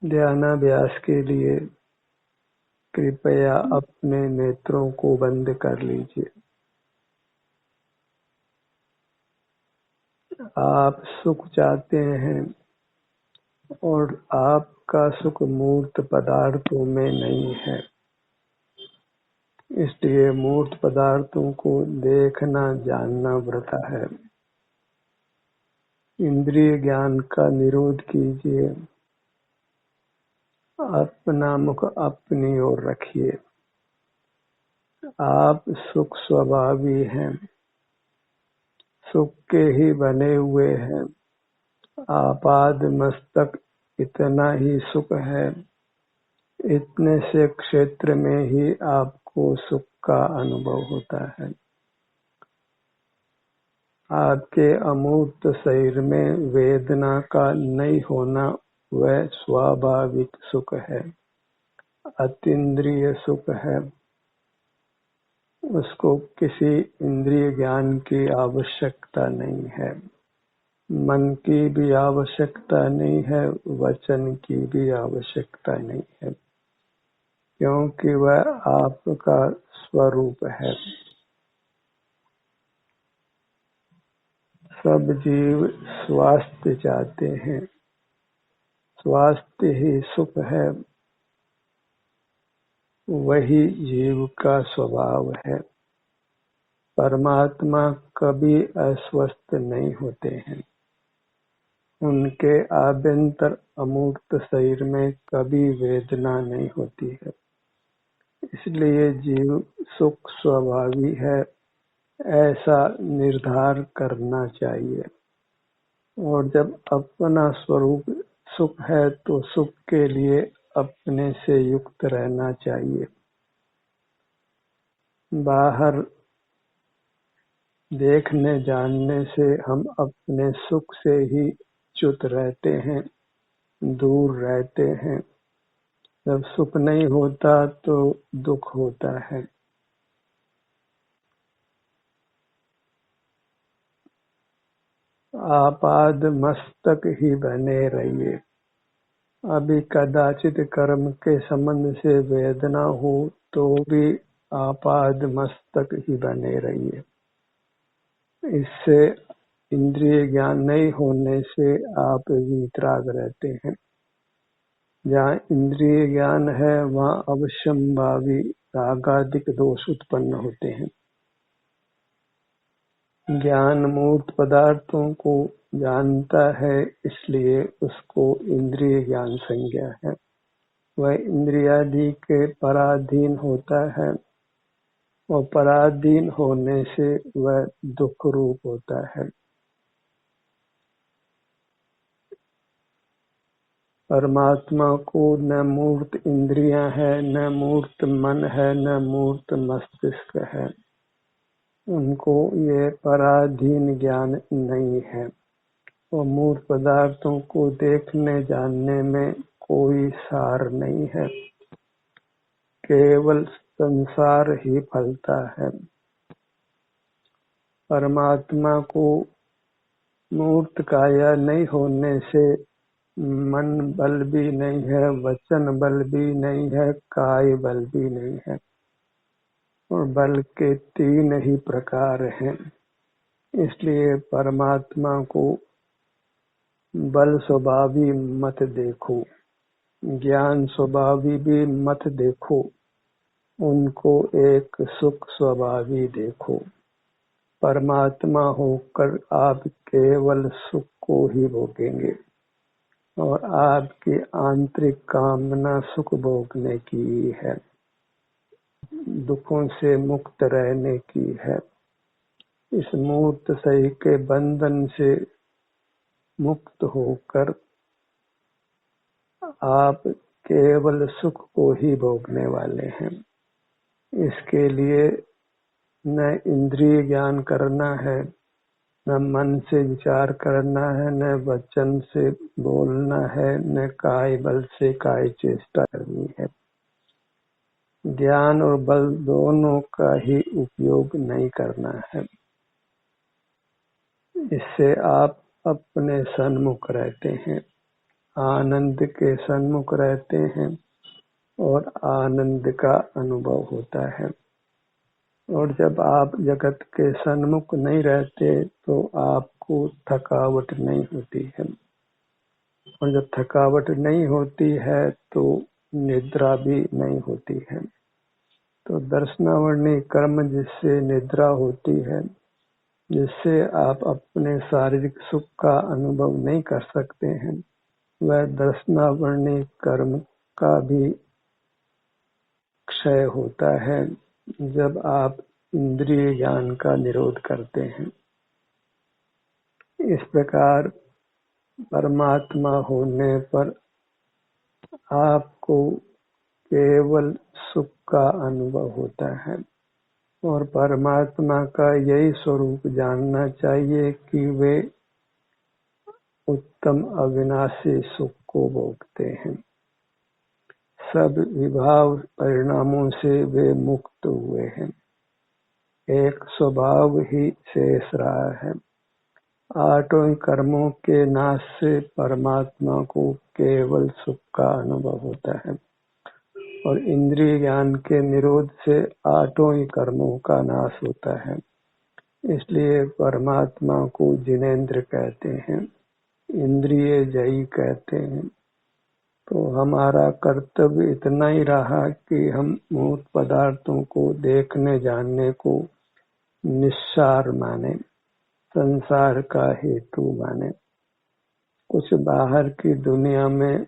ध्यानाभ्यास के लिए कृपया अपने नेत्रों को बंद कर लीजिए। आप सुख चाहते हैं और आपका सुख मूर्त पदार्थों में नहीं है, इसलिए मूर्त पदार्थों को देखना जानना व्रत है। इंद्रिय ज्ञान का निरोध कीजिए। अपना मुख अपनी ओर रखिए। आप सुख स्वभावी हैं, सुख के ही बने हुए हैं। आपाद मस्तक इतना ही सुख है, इतने से क्षेत्र में ही आपको सुख का अनुभव होता है। आपके अमूर्त शरीर में वेदना का नहीं होना वह स्वाभाविक सुख है, अतीन्द्रिय सुख है। उसको किसी इंद्रिय ज्ञान की आवश्यकता नहीं है, मन की भी आवश्यकता नहीं है, वचन की भी आवश्यकता नहीं है, क्योंकि वह आपका स्वरूप है। सब जीव स्वास्थ्य चाहते हैं, स्वास्थ्य ही सुख है, वही जीव का स्वभाव है। परमात्मा कभी अस्वस्थ नहीं होते हैं, उनके आभ्यंतर अमूर्त शरीर में कभी वेदना नहीं होती है, इसलिए जीव सुख स्वभावी है ऐसा निर्धार करना चाहिए। और जब अपना स्वरूप सुख है तो सुख के लिए अपने से युक्त रहना चाहिए। बाहर देखने जानने से हम अपने सुख से ही च्युत रहते हैं, दूर रहते हैं। जब सुख नहीं होता तो दुख होता है। आपाद मस्तक ही बने रहिए। अभी कदाचित कर्म के संबंध से वेदना हो तो भी आपाद मस्तक ही बने रहिए। इससे इंद्रिय ज्ञान नहीं होने से आप वीतराग रहते हैं। जहाँ इंद्रिय ज्ञान है वहाँ अवश्यंभावी रागादिक दोष उत्पन्न होते हैं। ज्ञान मूर्त पदार्थों को जानता है, इसलिए उसको इंद्रिय ज्ञान संज्ञा है। वह इंद्रियादि के पराधीन होता है और पराधीन होने से वह दुख रूप होता है। परमात्मा को न मूर्त इंद्रियां है, न मूर्त मन है, न मूर्त मस्तिष्क है। उनको ये पराधीन ज्ञान नहीं है। और मूर्त पदार्थों को देखने जानने में कोई सार नहीं है, केवल संसार ही फलता है। परमात्मा को मूर्त काया नहीं होने से मन बल भी नहीं है, वचन बल भी नहीं है, काय बल भी नहीं है। और बल के 3 ही प्रकार हैं। इसलिए परमात्मा को बल स्वभावी मत देखो, ज्ञान स्वभावी भी मत देखो, उनको एक सुख स्वभावी देखो। परमात्मा होकर आप केवल सुख को ही भोगेंगे और आपकी आंतरिक कामना सुख भोगने की है, दुखों से मुक्त रहने की है। इस मूर्त शरीर के बंधन से मुक्त होकर आप केवल सुख को ही भोगने वाले हैं। इसके लिए न इंद्रिय ज्ञान करना है, न मन से विचार करना है, न वचन से बोलना है, न काय बल से काय चेष्टा करनी है। ज्ञान और बल दोनों का ही उपयोग नहीं करना है। इससे आप अपने सन्मुख रहते हैं, आनंद के सन्मुख रहते हैं और आनंद का अनुभव होता है। और जब आप जगत के सन्मुख नहीं रहते तो आपको थकावट नहीं होती है, और जब थकावट नहीं होती है तो निद्रा भी नहीं होती है। तो दर्शनावर्णी कर्म जिससे निद्रा होती है, जिससे आप अपने शारीरिक सुख का अनुभव नहीं कर सकते हैं, वह दर्शनावर्णी कर्म का भी क्षय होता है जब आप इंद्रिय ज्ञान का निरोध करते हैं। इस प्रकार परमात्मा होने पर आपको केवल सुख का अनुभव होता है, और परमात्मा का यही स्वरूप जानना चाहिए कि वे उत्तम अविनाशी सुख को भोगते हैं। सब विभाव परिणामों से वे मुक्त हुए हैं, एक स्वभाव ही शेष रहा है। आठों कर्मों के नाश से परमात्मा को केवल सुख का अनुभव होता है, और इंद्रिय ज्ञान के निरोध से आठों ही कर्मों का नाश होता है। इसलिए परमात्मा को जिनेंद्र कहते हैं, इंद्रिय जयी कहते हैं। तो हमारा कर्तव्य इतना ही रहा कि हम मूर्त पदार्थों को देखने जानने को निस्सार माने, संसार का हेतु माने। कुछ बाहर की दुनिया में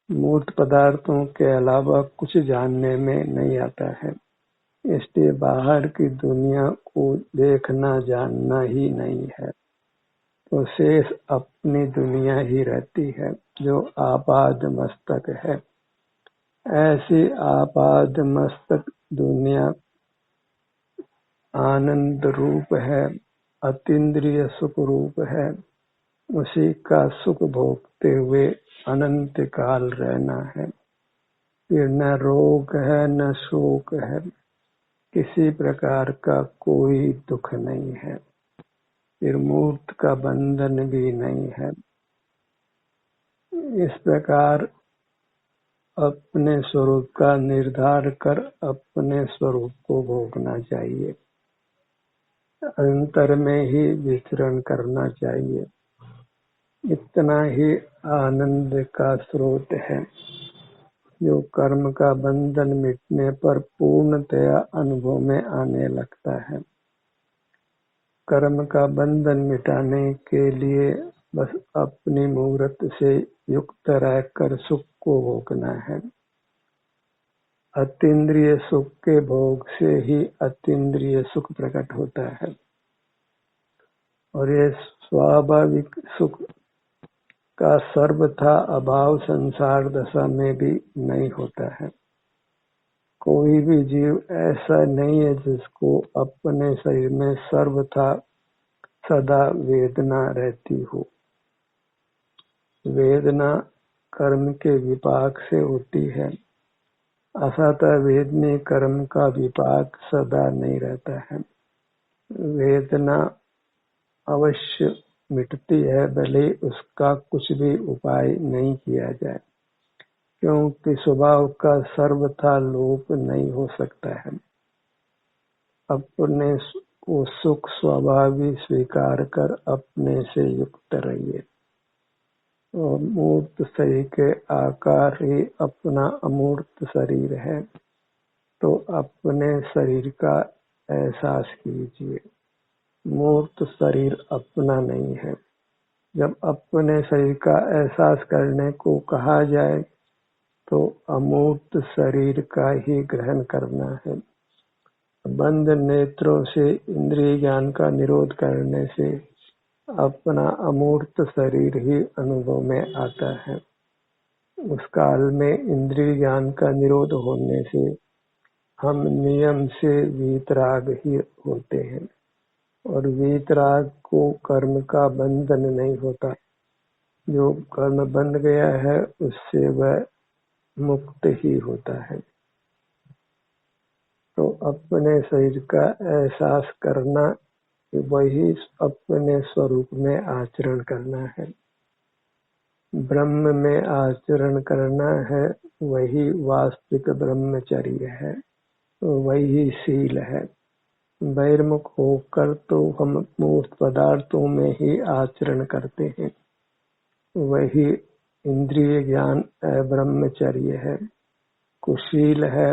मूर्त पदार्थों के अलावा कुछ जानने में नहीं आता है, इसलिए बाहर की दुनिया को देखना जानना ही नहीं है। तो शेष अपनी दुनिया ही रहती है जो आपाद मस्तक है। ऐसी आपाद मस्तक दुनिया आनंद रूप है, अतीन्द्रिय सुख रूप है। उसी का सुख भोगते हुए अनंत काल रहना है। फिर न रोग है न शोक है, किसी प्रकार का कोई दुख नहीं है, फिर मूर्त का बंधन भी नहीं है। इस प्रकार अपने स्वरूप का निर्धार कर अपने स्वरूप को भोगना चाहिए, अंतर में ही विचरण करना चाहिए। इतना ही आनंद का स्रोत है, जो कर्म का बंधन मिटने पर पूर्णतया अनुभव में आने लगता है। कर्म का बंधन मिटाने के लिए बस अपनी मूर्त से युक्त रहकर सुख को भोगना है। अतीन्द्रिय सुख के भोग से ही अतीन्द्रिय सुख प्रकट होता है, और ये स्वाभाविक सुख का सर्वथा अभाव संसार दशा में भी नहीं होता है। कोई भी जीव ऐसा नहीं है जिसको अपने शरीर में सर्वथा सदा वेदना रहती हो। वेदना कर्म के विपाक से होती है, अतः वेदने कर्म का विपाक सदा नहीं रहता है। वेदना अवश्य मिटती है, भले उसका कुछ भी उपाय नहीं किया जाए, क्योंकि स्वभाव का सर्वथा लोप नहीं हो सकता है। अपने को सुख स्वभावी स्वीकार कर अपने से युक्त रहिए, और मूर्त शरीर के आकार ही अपना अमूर्त शरीर है, तो अपने शरीर का एहसास कीजिए। मूर्त शरीर अपना नहीं है। जब अपने शरीर का एहसास करने को कहा जाए तो अमूर्त शरीर का ही ग्रहण करना है। बंद नेत्रों से इंद्रिय ज्ञान का निरोध करने से अपना अमूर्त शरीर ही अनुभव में आता है। उस काल में इंद्रिय ज्ञान का निरोध होने से हम नियम से वीतराग ही होते हैं, और वीतराग को कर्म का बंधन नहीं होता। जो कर्म बंध गया है उससे वह मुक्त ही होता है। तो अपने शरीर का एहसास करना, वही अपने स्वरूप में आचरण करना है। ब्रह्म में आचरण करना है, वही वास्तविक ब्रह्मचर्य है, वही शील है। बहिर्मुख होकर तो हम मूर्त पदार्थों में ही आचरण करते हैं, वही इंद्रिय ज्ञान ब्रह्मचर्य है। कुशील है,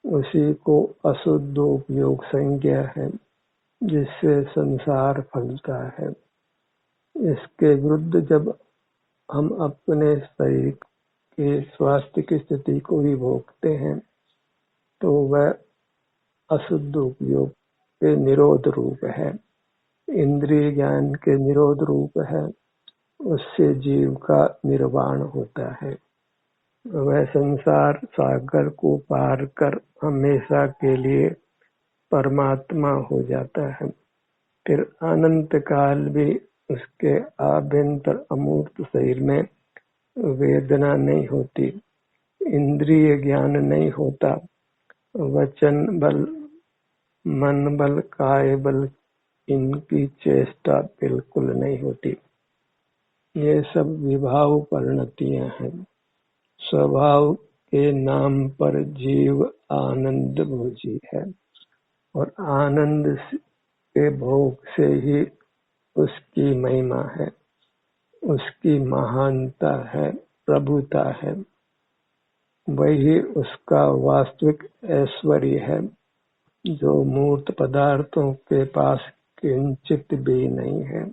उसी को अशुद्ध उपयोग संज्ञा है, जिससे संसार फलता है। इसके विरुद्ध जब हम अपने शरीर के स्वास्थ्य की स्थिति को ही भोगते हैं तो वह अशुद्ध उपयोग के निरोध रूप है, इंद्रिय ज्ञान के निरोध रूप है। उससे जीव का निर्वाण होता है, वह संसार सागर को पार कर हमेशा के लिए परमात्मा हो जाता है। फिर अनंत काल भी उसके आभ्यंतर अमूर्त शरीर में वेदना नहीं होती, इंद्रिय ज्ञान नहीं होता, वचन बल, मन बल, काय बल, इनकी चेष्टा बिल्कुल नहीं होती। ये सब विभाव परिणतियां हैं। स्वभाव के नाम पर जीव आनंद भोजी है और आनंद के भोग से ही उसकी महिमा है, उसकी महानता है, प्रभुता है। वही उसका वास्तविक ऐश्वर्य है, जो मूर्त पदार्थों के पास किंचित भी नहीं है।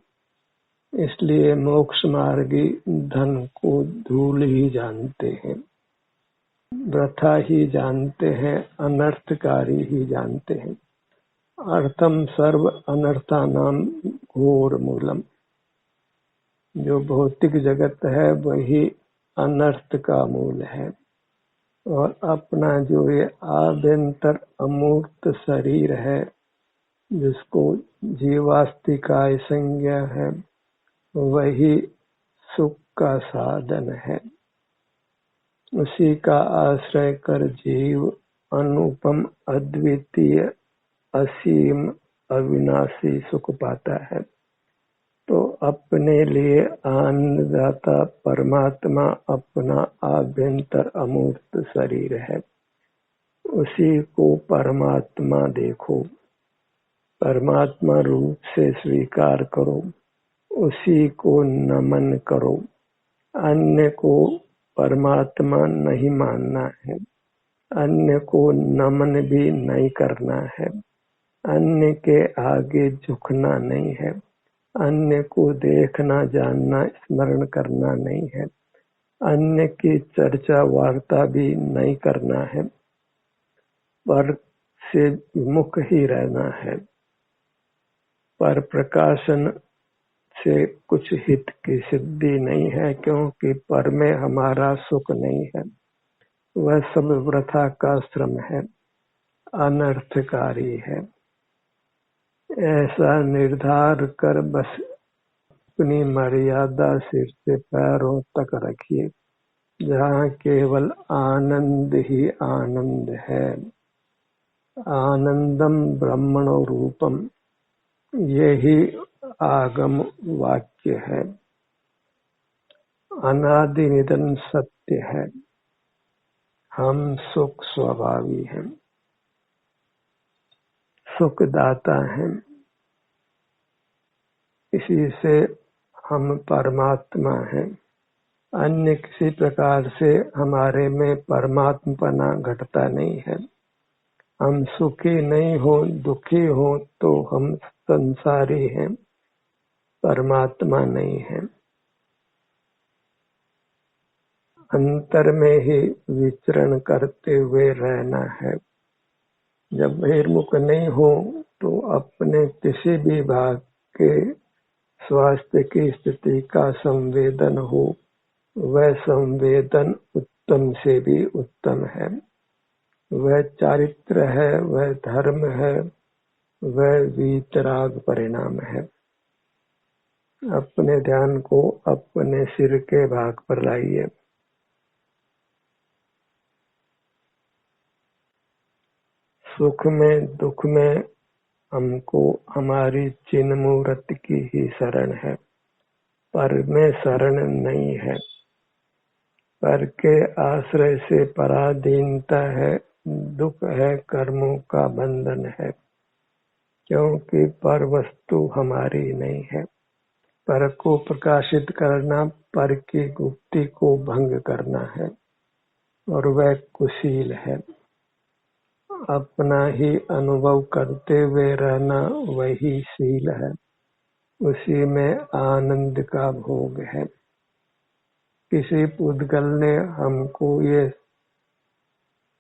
इसलिए मोक्ष मार्गी धन को धूल ही जानते हैं, वृथा ही जानते हैं, अनर्थकारी ही जानते हैं। अर्थम सर्व अनर्थानाम घोर मूलम। जो भौतिक जगत है वही अनर्थ का मूल है, और अपना जो ये आभ्यंतर अमूर्त शरीर है, जिसको जीवास्तिकाय संज्ञा है, वही सुख का साधन है। उसी का आश्रय कर जीव अनुपम, अद्वितीय, असीम, अविनाशी सुख पाता है। तो अपने लिए आनंददाता परमात्मा अपना आभ्यंतर अमूर्त शरीर है, उसी को परमात्मा देखो, परमात्मा रूप से स्वीकार करो, उसी को नमन करो। अन्य को परमात्मा नहीं मानना है, अन्य को नमन भी नहीं करना है, अन्य के आगे झुकना नहीं है, अन्य को देखना, जानना, स्मरण करना नहीं है, अन्य की चर्चा वार्ता भी नहीं करना है, पर से विमुख ही रहना है। पर प्रकाशन से कुछ हित की सिद्धि नहीं है, क्योंकि पर में हमारा सुख नहीं है, वह सब वृथा का श्रम है, अनर्थकारी है। ऐसा निर्धार कर बस अपनी मर्यादा सिर से पैरों तक रखिए, जहाँ केवल आनंद ही आनंद है। आनंदम ब्रह्मणो रूपम, यही आगम वाक्य है, अनादि निधन सत्य है। हम सुख स्वभावी हैं, सुखदाता हैं, इसी से हम परमात्मा हैं। अन्य किसी प्रकार से हमारे में परमात्मपना घटता नहीं है। हम सुखी नहीं हो, दुखी हो तो हम संसारी हैं, परमात्मा नहीं है। अंतर में ही विचरण करते हुए रहना है। जब बहिर्मुख नहीं हो तो अपने किसी भी भाग के स्वास्थ्य की स्थिति का संवेदन हो, वह संवेदन उत्तम से भी उत्तम है, वह चारित्र है, वह धर्म है, वह वीतराग परिणाम है। अपने ध्यान को अपने सिर के भाग पर लाइए। सुख में दुख में हमको हमारी चिन्ह मूर्त की ही शरण है। पर में शरण नहीं है। पर के आश्रय से पराधीनता है, दुख है कर्मों का बंधन है, क्योंकि पर वस्तु हमारी नहीं है। पर को प्रकाशित करना पर की गुप्ति को भंग करना है, और वह कुशील है। अपना ही अनुभव करते हुए रहना वही शील है, उसी में आनंद का भोग है। किसी पुद्गल ने हमको ये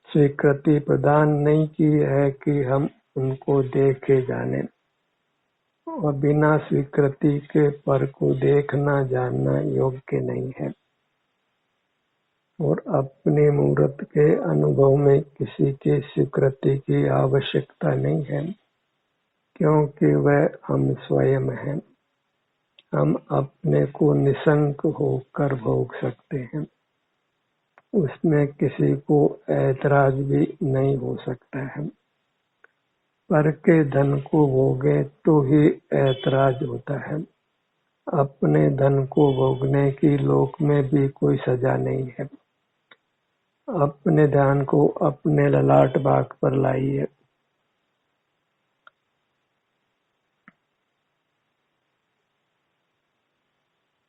स्वीकृति प्रदान नहीं की है कि हम उनको देखे जाने, और बिना स्वीकृति के पर को देखना जानना योग्य नहीं है। और अपने मूर्त के अनुभव में किसी की स्वीकृति की आवश्यकता नहीं है, क्योंकि वह हम स्वयं हैं। हम अपने को निसंक होकर भोग सकते हैं, उसमें किसी को ऐतराज भी नहीं हो सकता है। पर के धन को भोगे तो ही ऐतराज होता है। अपने धन को भोगने की लोक में भी कोई सजा नहीं है। अपने ध्यान को अपने ललाट बाग पर लाइए।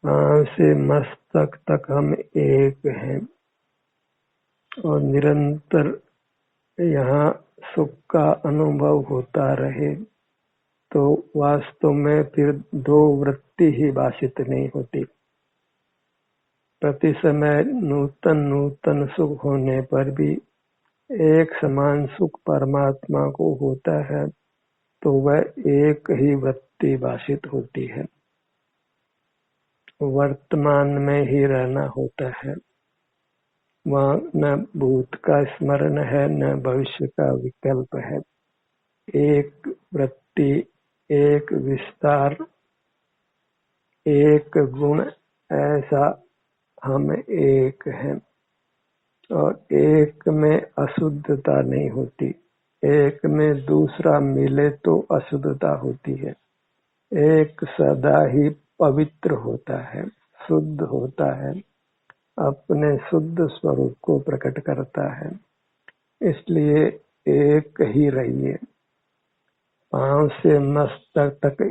पांव से मस्तक तक हम एक हैं, और निरंतर यहाँ सुख का अनुभव होता रहे तो वास्तव में फिर दो वृत्ति ही भाषित नहीं होती। प्रति समय नूतन नूतन सुख होने पर भी एक समान सुख परमात्मा को होता है, तो वह एक ही वृत्ति भाषित होती है। वर्तमान में ही रहना होता है, वहाँ न भूत का स्मरण है न भविष्य का विकल्प है। एक वृत्ति, एक विस्तार, एक गुण, ऐसा हम एक हैं। और एक में अशुद्धता नहीं होती, एक में दूसरा मिले तो अशुद्धता होती है। एक सदा ही पवित्र होता है, शुद्ध होता है, अपने शुद्ध स्वरूप को प्रकट करता है। इसलिए एक ही रहिए। पांव से मस्तक तक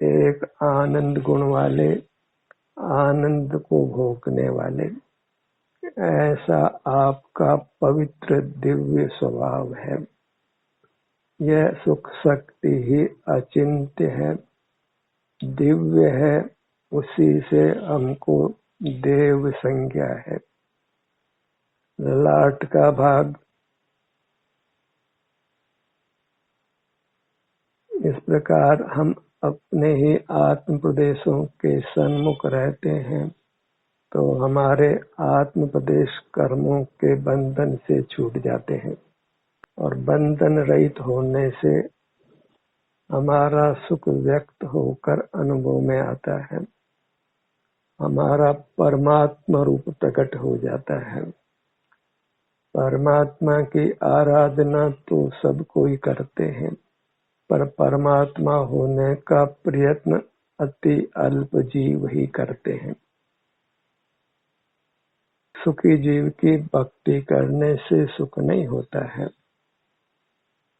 एक आनंद गुण वाले, आनंद को भोगने वाले, ऐसा आपका पवित्र दिव्य स्वभाव है। यह सुख शक्ति ही अचिंत्य है, दिव्य है, उसी से हमको देव संज्ञा है। ललाट का भाग इस प्रकार हम अपने ही आत्म प्रदेशों के सन्मुख रहते हैं, तो हमारे आत्म प्रदेश कर्मों के बंधन से छूट जाते हैं, और बंधन रहित होने से हमारा सुख व्यक्त होकर अनुभव में आता है। हमारा परमात्मा रूप प्रकट हो जाता है। परमात्मा की आराधना तो सब कोई करते हैं, पर परमात्मा होने का प्रयत्न अति अल्प जीव ही करते हैं। सुखी जीव की भक्ति करने से सुख नहीं होता है।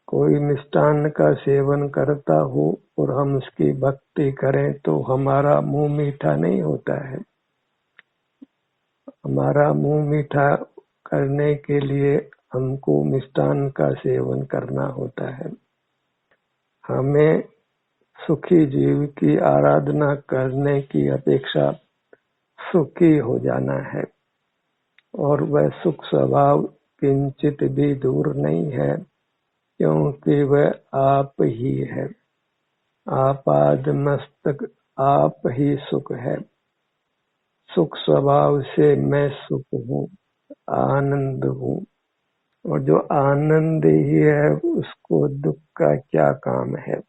कोई मिष्टान्न का सेवन करता हो और हम उसकी भक्ति करें तो हमारा मुंह मीठा नहीं होता है। हमारा मुंह मीठा करने के लिए हमको मिष्टान्न का सेवन करना होता है। हमें सुखी जीव की आराधना करने की अपेक्षा सुखी हो जाना है, और वह सुख स्वभाव किंचित भी दूर नहीं है, क्योंकि वह आप ही है। आपाद मस्तक आप ही सुख है। सुख स्वभाव से मैं सुख हूँ, आनंद हूँ, और जो आनंद ही है उसको दुख का क्या काम है।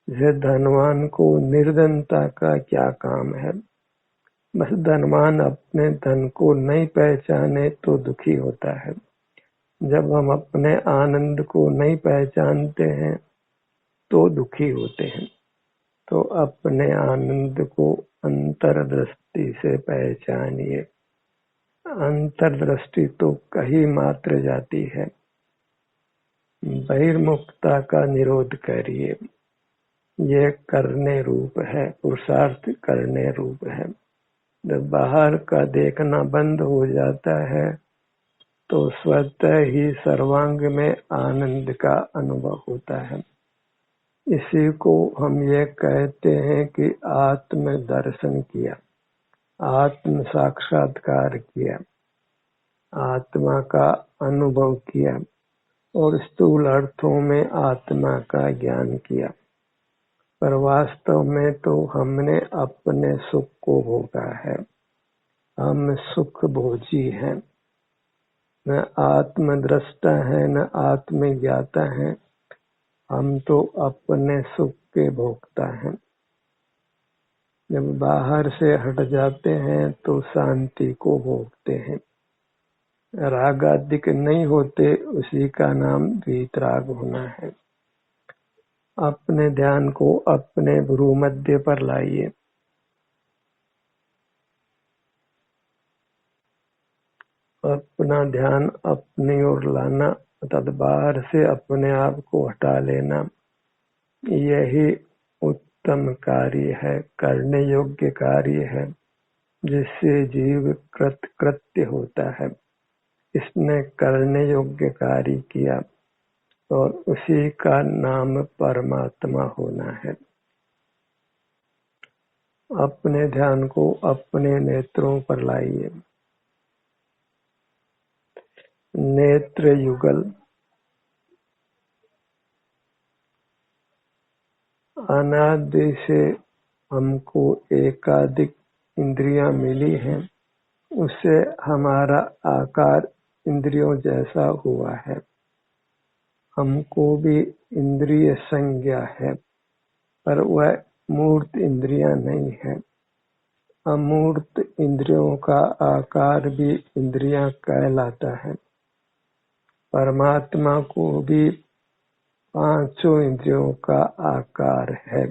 जैसे धनवान को निर्धनता का क्या काम है। बस धनवान अपने धन को नहीं पहचाने तो दुखी होता है। जब हम अपने आनंद को नहीं पहचानते हैं तो दुखी होते हैं। तो अपने आनंद को अंतर्दृष्टि से पहचानिए। अंतर्दृष्टि तो कहीं मात्र जाती है। बहिर्मुखता का निरोध करिए। ये करने रूप है, पुरुषार्थ करने रूप है। जब बाहर का देखना बंद हो जाता है तो स्वतः ही सर्वांग में आनंद का अनुभव होता है। इसी को हम ये कहते हैं कि आत्म दर्शन किया, आत्म साक्षात्कार किया, आत्मा का अनुभव किया और स्थूल अर्थों में आत्मा का ज्ञान किया। पर वास्तव में तो हमने अपने सुख को भोगा है। हम सुख भोजी हैं, न आत्मद्रष्टा है न आत्मज्ञाता है। हम तो अपने सुख के भोक्ता हैं। जब बाहर से हट जाते हैं तो शांति को भोगते हैं। राग अधिक नहीं होते, उसी का नाम वीतराग होना है। अपने ध्यान को अपने भ्रूमध्य पर लाइए। अपना ध्यान अपनी ओर लाना अर्थात बाहर से अपने आप को हटा लेना, यही उत्तम कार्य है, करने योग्य कार्य है, जिससे जीव कृत्य होता है। इसने करने योग्य कार्य किया और उसी का नाम परमात्मा होना है। अपने ध्यान को अपने नेत्रों पर लाइए। नेत्र युगल। अनादि से हमको एकाधिक इंद्रियां मिली हैं, उससे हमारा आकार इंद्रियों जैसा हुआ है। हमको भी इंद्रिय संज्ञा है, पर वह मूर्त इंद्रियां नहीं है। अमूर्त इंद्रियों का आकार भी इंद्रियां कहलाता है। परमात्मा को भी पांचों इंद्रियों का आकार है।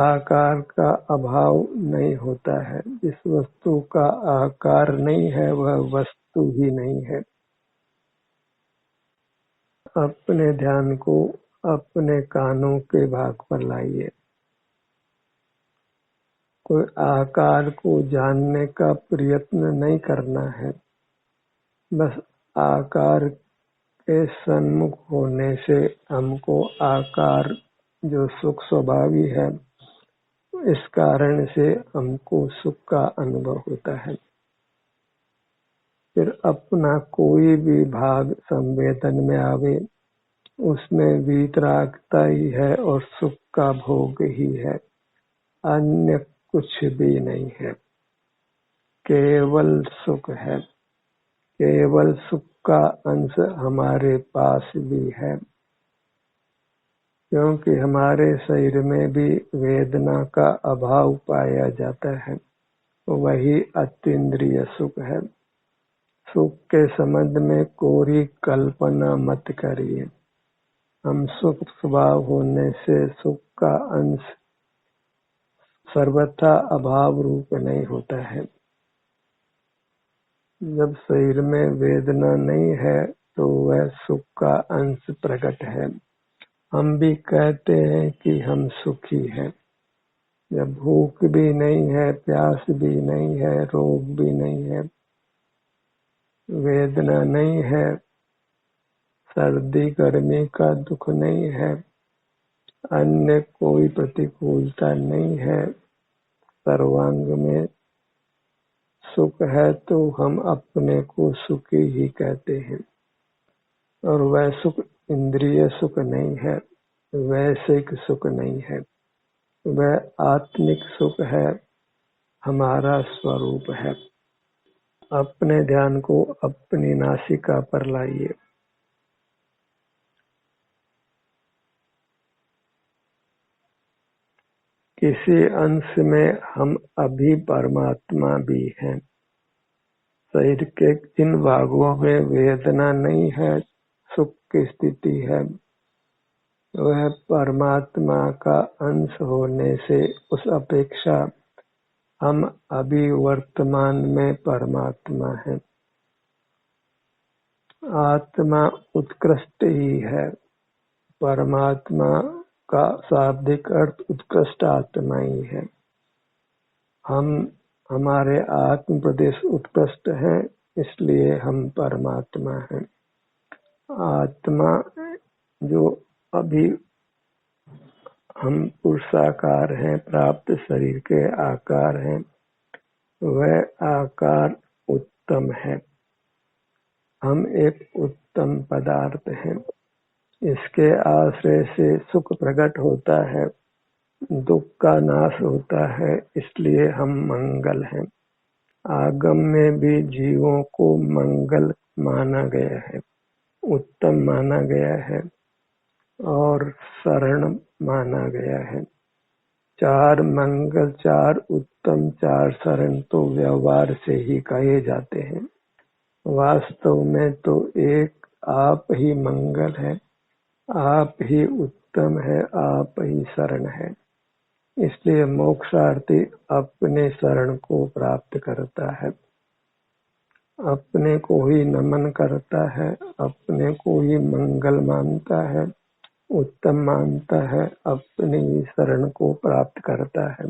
आकार का अभाव नहीं होता है। जिस वस्तु का आकार नहीं है वह वस्तु ही नहीं है। अपने ध्यान को अपने कानों के भाग पर लाइए। कोई आकार को जानने का प्रयत्न नहीं करना है, बस आकार के सन्मुख होने से हमको आकार जो सुख स्वभावी है, इस कारण से हमको सुख का अनुभव होता है। फिर अपना कोई भी भाग संवेदन में आवे, उसमें वीतरागता ही है और सुख का भोग ही है, अन्य कुछ भी नहीं है। केवल सुख है। केवल सुख का अंश हमारे पास भी है, क्योंकि हमारे शरीर में भी वेदना का अभाव पाया जाता है। वही अतीन्द्रिय सुख है। सुख के संबंध में कोई कल्पना मत करिए। हम सुख स्वभाव होने से सुख का अंश सर्वथा अभाव रूप नहीं होता है। जब शरीर में वेदना नहीं है तो वह सुख का अंश प्रकट है। हम भी कहते हैं कि हम सुखी हैं। जब भूख भी नहीं है, प्यास भी नहीं है, रोग भी नहीं है, वेदना नहीं है, सर्दी गर्मी का दुख नहीं है, अन्य कोई प्रतिकूलता नहीं है, सर्वांग में सुख है, तो हम अपने को सुखी ही कहते हैं। और वह सुख इंद्रिय सुख नहीं है, वैश्विक सुख नहीं है, वह आत्मिक सुख है, हमारा स्वरूप है। अपने ध्यान को अपनी नासिका पर लाइए। किसी अंश में हम अभी परमात्मा भी हैं। शरीर के जिन भागों में वेदना नहीं है, सुख की स्थिति है, वह परमात्मा का अंश होने से उस अपेक्षा हम अभी वर्तमान में परमात्मा हैं। आत्मा उत्कृष्ट ही है। परमात्मा का शाब्दिक अर्थ उत्कृष्ट आत्मा ही है। हमारे आत्म प्रदेश उत्कृष्ट है, इसलिए हम परमात्मा हैं। आत्मा जो अभी हम पुरुषाकार हैं, प्राप्त शरीर के आकार हैं, वह आकार उत्तम है। हम एक उत्तम पदार्थ हैं। इसके आश्रय से सुख प्रकट होता है, दुख का नाश होता है, इसलिए हम मंगल हैं। आगम में भी जीवों को मंगल माना गया है, उत्तम माना गया है और शरण माना गया है। चार मंगल, चार उत्तम, चार शरण तो व्यवहार से ही कहे जाते हैं। वास्तव में तो एक आप ही मंगल है, आप ही उत्तम है, आप ही शरण है। इसलिए मोक्षार्थी अपने शरण को प्राप्त करता है, अपने को ही नमन करता है, अपने को ही मंगल मानता है, उत्तम मानता है, अपनी ही शरण को प्राप्त करता है।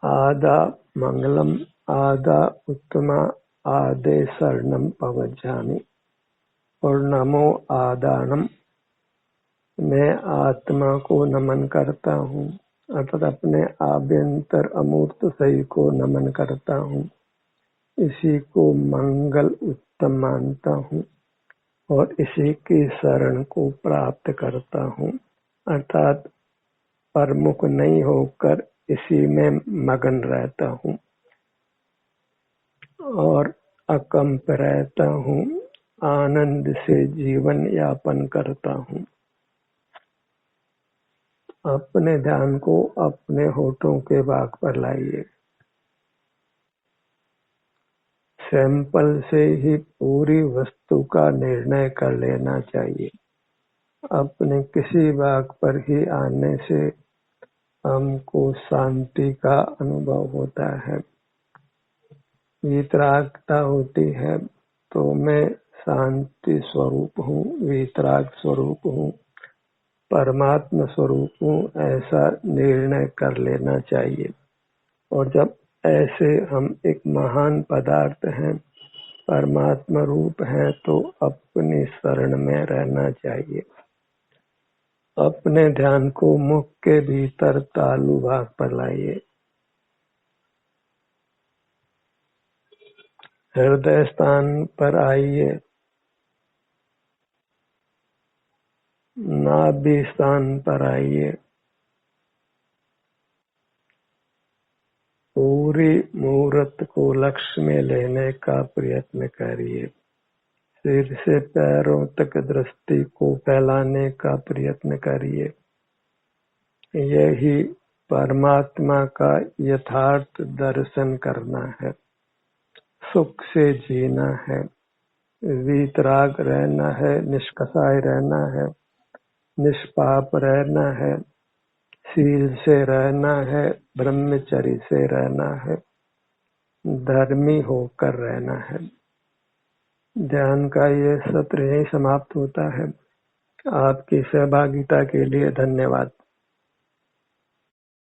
आदा मंगलम आदा उत्तमा आदे शरणम पवज्जामि और नमो आदानम। मैं आत्मा को नमन करता हूँ, अर्थात अपने आभ्यंतर अमूर्त शरीर को नमन करता हूँ। इसी को मंगल उत्तम मानता हूँ और इसी की शरण को प्राप्त करता हूँ, अर्थात परमुख नहीं होकर इसी में मगन रहता हूँ और अकंप रहता हूँ, आनंद से जीवन यापन करता हूँ। अपने ध्यान को अपने होठों के भाग पर लाइए। सैंपल से ही पूरी वस्तु का निर्णय कर लेना चाहिए। अपने किसी भाग पर ही आने से हमको शांति का अनुभव होता है, वितरागता होती है। तो मैं शांति स्वरूप हूँ, वितराग स्वरूप हूँ, परमात्मा स्वरूप हूँ, ऐसा निर्णय कर लेना चाहिए। और जब ऐसे हम एक महान पदार्थ हैं, परमात्मा रूप हैं, तो अपनी शरण में रहना चाहिए। अपने ध्यान को मुख के भीतर तालु भाग पर लाइए। हृदय स्थान पर आइए, नाभि स्थान पर आइए, पूरी मुहूर्त को लक्ष्य में लेने का प्रयत्न करिए। सिर से पैरों तक दृष्टि को फैलाने का प्रयत्न करिए। यही परमात्मा का यथार्थ दर्शन करना है, सुख से जीना है, वीतराग रहना है, निष्कसाय रहना है, निष्पाप रहना है, शील से रहना है, ब्रह्मचर्य से रहना है, धर्मी होकर रहना है। ध्यान का ये सत्र यही समाप्त होता है। आपकी सहभागिता के लिए धन्यवाद।